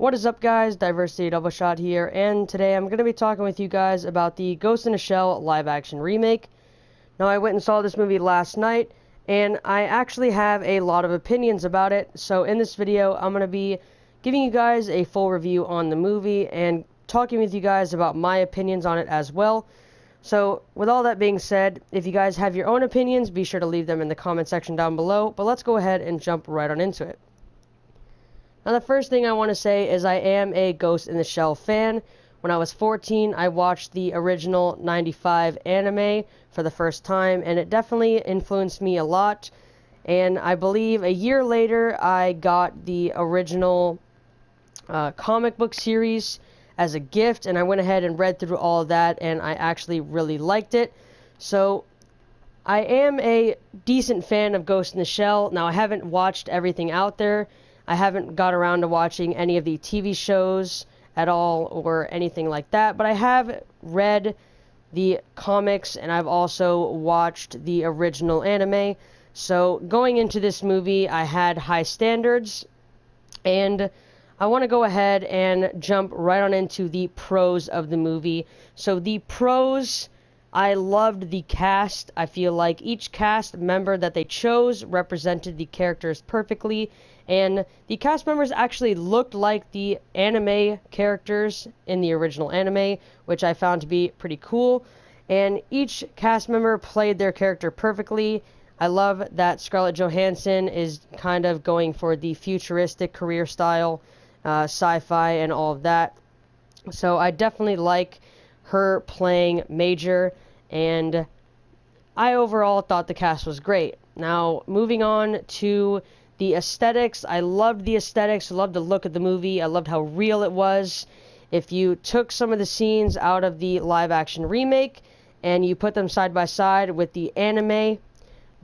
What is up, guys? Diversity Double Shot here, and today I'm going to be talking with you guys about the Ghost in the Shell live-action remake. Now, I went and saw this movie last night, and I actually have a lot of opinions about it, so in this video, I'm going to be giving you guys a full review on the movie, and talking with you guys about my opinions on it as well. So, with all that being said, if you guys have your own opinions, be sure to leave them in the comment section down below, but let's go ahead and jump right on into it. Now, the first thing I want to say is I am a Ghost in the Shell fan. When I was 14, I watched the original 95 anime for the first time, and it definitely influenced me a lot. And I believe a year later, I got the original comic book series as a gift, and I went ahead and read through all of that, and I actually really liked it. So, I am a decent fan of Ghost in the Shell. Now, I haven't watched everything out there. I haven't got around to watching any of the TV shows at all or anything like that, but I have read the comics and I've also watched the original anime. So going into this movie, I had high standards, and I want to go ahead and jump right on into the pros of the movie. So the pros, I loved the cast. I feel like each cast member that they chose represented the characters perfectly, and the cast members actually looked like the anime characters in the original anime, which I found to be pretty cool. And each cast member played their character perfectly. I love that Scarlett Johansson is kind of going for the futuristic career style, sci-fi and all of that. So I definitely like her playing Major, and I overall thought the cast was great. Now, moving on to the aesthetics, I loved the aesthetics, I loved the look of the movie, I loved how real it was. If you took some of the scenes out of the live-action remake and you put them side by side with the anime,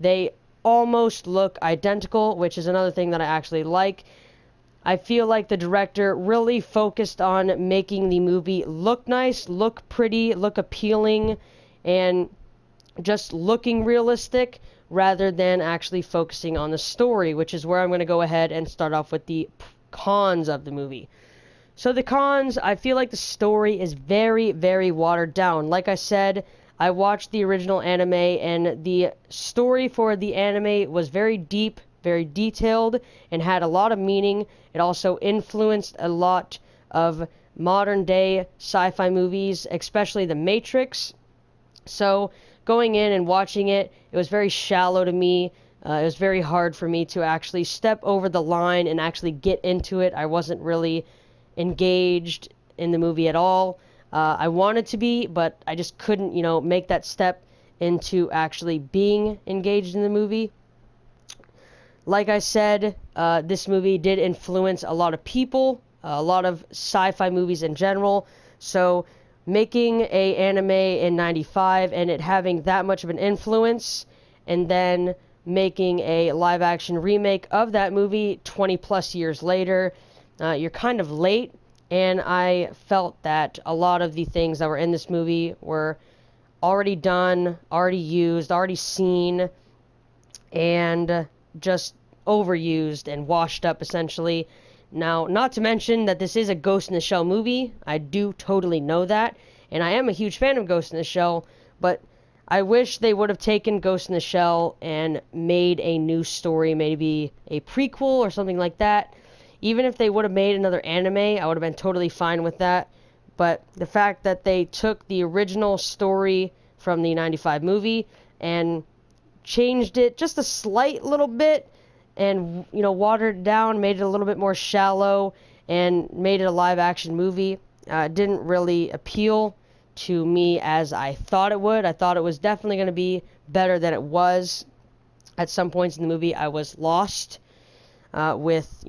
they almost look identical, which is another thing that I actually like. I feel like the director really focused on making the movie look nice, look pretty, look appealing, and just looking realistic, rather than actually focusing on the story, which is where I'm going to go ahead and start off with the cons of the movie. So the cons, I feel like the story is very, very watered down. Like I said, I watched the original anime, and the story for the anime was very deep, very detailed, and had a lot of meaning. It also influenced a lot of modern day sci-fi movies, especially The Matrix. So going in and watching it, it was very shallow to me. It was very hard for me to actually step over the line and actually get into it. I wasn't really engaged in the movie at all. I wanted to be, but I just couldn't, make that step into actually being engaged in the movie. Like I said, this movie did influence a lot of people, a lot of sci-fi movies in general. So making a anime in 95 and it having that much of an influence, and then making a live action remake of that movie 20 plus years later, you're kind of late. And I felt that a lot of the things that were in this movie were already done, already used, already seen, and just overused and washed up, essentially. Now, not to mention that this is a Ghost in the Shell movie. I do totally know that, and I am a huge fan of Ghost in the Shell, but I wish they would have taken Ghost in the Shell and made a new story, maybe a prequel or something like that. Even if they would have made another anime, I would have been totally fine with that. But the fact that they took the original story from the 95 movie and changed it just a slight little bit, and watered it down, made it a little bit more shallow, and made it a live action movie, didn't really appeal to me as I thought it would. I thought it was definitely going to be better than it was. At some points in the movie, I was lost with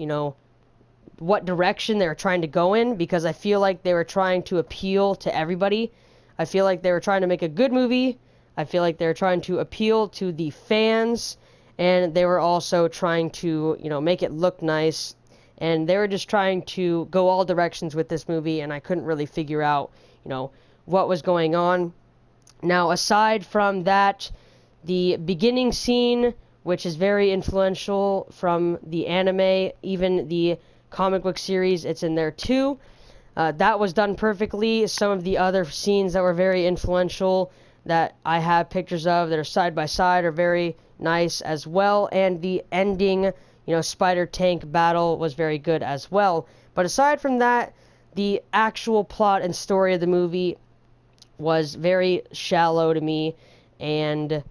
what direction they were trying to go in, because I feel like they were trying to appeal to everybody. I feel like they were trying to make a good movie. I feel like they were trying to appeal to the fans, and they were also trying to, make it look nice, and they were just trying to go all directions with this movie, and I couldn't really figure out, what was going on. Now, aside from that, the beginning scene, which is very influential from the anime, even the comic book series, it's in there too. That was done perfectly. Some of the other scenes that were very influential that I have pictures of that are side by side are very nice as well. And the ending, spider tank battle was very good as well. But aside from that, the actual plot and story of the movie was very shallow to me, and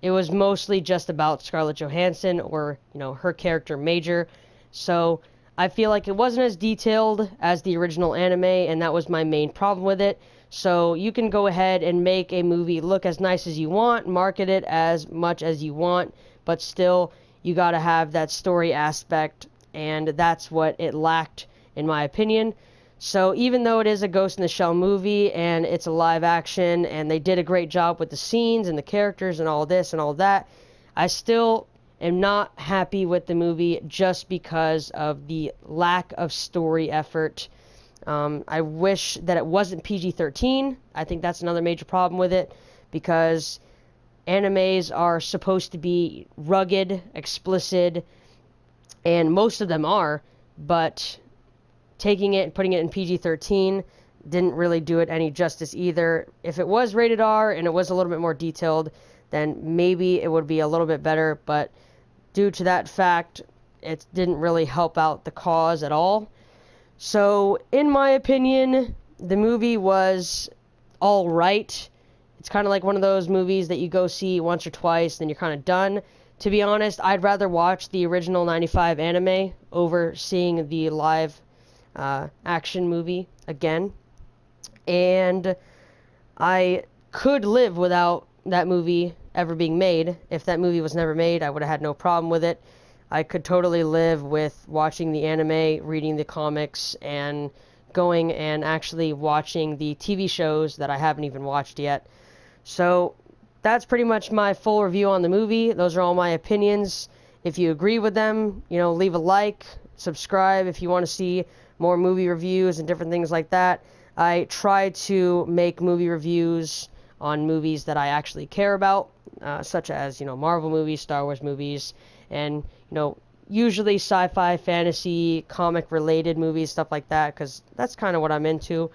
it was mostly just about Scarlett Johansson, or, her character Major. So I feel like it wasn't as detailed as the original anime, and that was my main problem with it. So you can go ahead and make a movie look as nice as you want, market it as much as you want, but still, you gotta have that story aspect, and that's what it lacked, in my opinion. So even though it is a Ghost in the Shell movie, and it's a live action, and they did a great job with the scenes and the characters and all this and all that, I still am not happy with the movie just because of the lack of story effort. I wish that it wasn't PG-13. I think that's another major problem with it, because animes are supposed to be rugged, explicit, and most of them are, but taking it and putting it in PG-13 didn't really do it any justice either. If it was rated R and it was a little bit more detailed, then maybe it would be a little bit better, but due to that fact, it didn't really help out the cause at all. So, in my opinion, the movie was alright. It's kind of like one of those movies that you go see once or twice, then you're kind of done. To be honest, I'd rather watch the original 95 anime over seeing the live action movie again. And I could live without that movie ever being made. If that movie was never made, I would have had no problem with it. I could totally live with watching the anime, reading the comics, and going and actually watching the TV shows that I haven't even watched yet. So that's pretty much my full review on the movie. Those are all my opinions. If you agree with them, leave a like, subscribe if you want to see more movie reviews and different things like that. I try to make movie reviews on movies that I actually care about, such as, Marvel movies, Star Wars movies, and, usually sci-fi, fantasy, comic-related movies, stuff like that, because that's kind of what I'm into.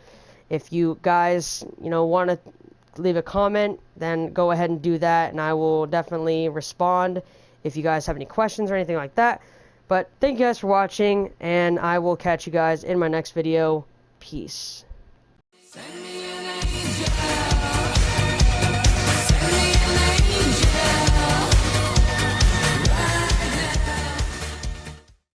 If you guys, want to leave a comment, then go ahead and do that, and I will definitely respond if you guys have any questions or anything like that. But thank you guys for watching, and I will catch you guys in my next video. Peace.